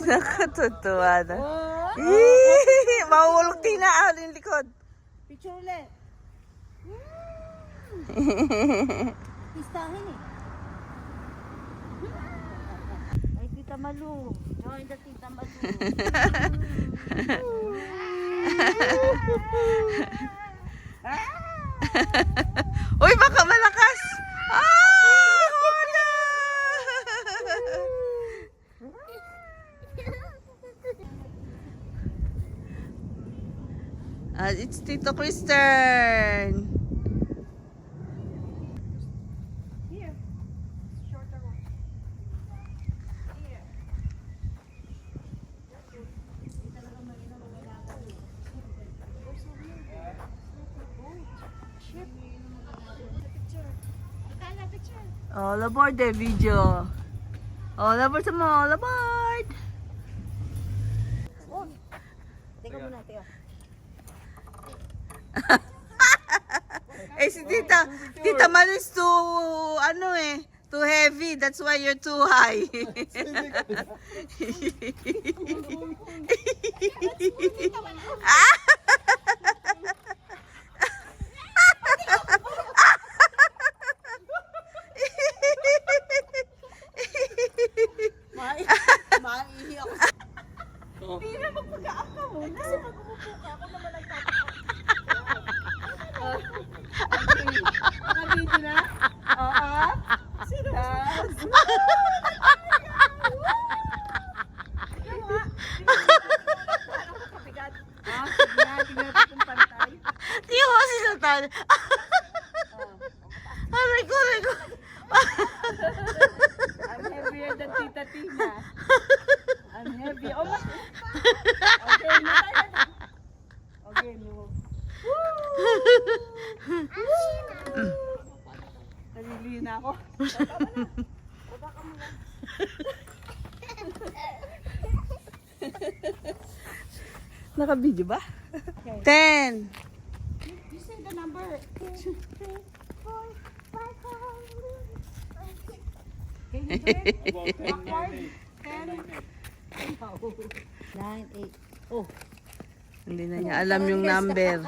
Nakatutuwa na. Mahulog din na yung likod. Picture ulit. Pistahin eh. Ay, Tita Malu. Join the Tita Malu. Uy, baka malakas! Wala! It's Tito Kristen. Here. Shorter one. Here. All aboard the video. All aboard sa mo, all aboard. Oh. Teka muna, teka. Eh si Tita Malu is too, too heavy. That's why you're too high. Maiihi ako. Hindi na magpag-aak ka muna. Kasi pag umupo ka, ako naman nagtatakot. Nakabidyo na? Oo. Sino? Di ko kasi natan. Aray ko. I'm heavier than Tita Tina. I'm heavy. Oh, okay, okay, no. Nalilihi na ako. Baba ka muna. Naka-video ba? 10. You say the number. 2, 3, 4, 5, 6. Can you do it? Backward. 10. 9, 8. Oh. Hindi na niya alam yung number.